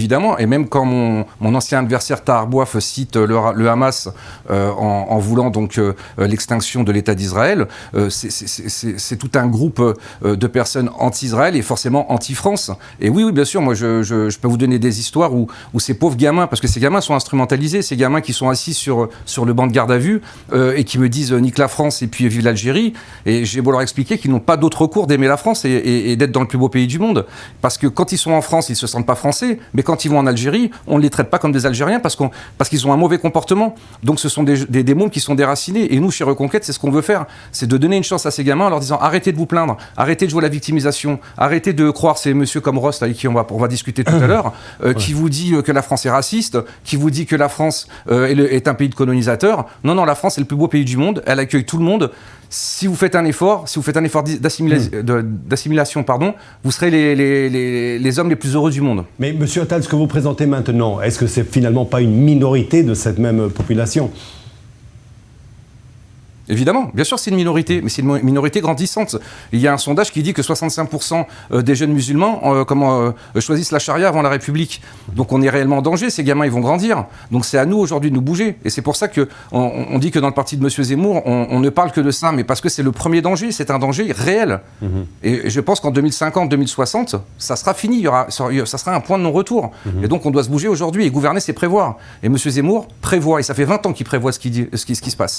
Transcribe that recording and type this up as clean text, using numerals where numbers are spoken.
évidemment, et même quand mon ancien adversaire Tahar Bouaf cite le Hamas en voulant donc l'extinction de l'État d'Israël, c'est tout un groupe de personnes anti-Israël et forcément anti-France. Et oui, bien sûr, moi je peux vous donner des histoires où ces pauvres gamins, parce que ces gamins sont instrumentalisés, ces gamins qui sont assis sur le banc de garde à vue et qui me disent nique la France et puis vive l'Algérie, et j'ai beau leur expliquer qu'ils n'ont pas d'autre recours d'aimer la France et d'être dans le plus beau pays du monde, parce que quand ils sont en France, ils se sentent pas français, mais quand ils vont en Algérie, on ne les traite pas comme des Algériens parce qu'ils ont un mauvais comportement. Donc ce sont des mômes qui sont déracinés, et nous chez Reconquête, c'est ce qu'on veut faire, c'est de donner une chance à ces gamins en leur disant arrêtez de vous plaindre, arrêtez de jouer la victimisation, arrêtez de croire ces monsieur comme Rost avec qui on va discuter tout à l'heure, qui vous dit que la France est raciste, qui vous dit que la France est un pays de colonisateurs. Non, la France est le plus beau pays du monde, elle accueille tout le monde. Si vous faites un effort d'assimilation, vous serez les hommes les plus heureux du monde. Mais Monsieur Attal, ce que vous présentez maintenant, est-ce que c'est finalement pas une minorité de cette même population ? Évidemment, bien sûr c'est une minorité, mais c'est une minorité grandissante. Il y a un sondage qui dit que 65% des jeunes musulmans choisissent la charia avant la République. Donc on est réellement en danger, ces gamins ils vont grandir. Donc c'est à nous aujourd'hui de nous bouger. Et c'est pour ça qu'on dit que dans le parti de M. Zemmour, on ne parle que de ça, mais parce que c'est le premier danger, c'est un danger réel. Et je pense qu'en 2050, 2060, ça sera fini, ça sera un point de non-retour. Et donc on doit se bouger aujourd'hui, et gouverner c'est prévoir. Et M. Zemmour prévoit, et ça fait 20 ans qu'il prévoit ce qui se passe.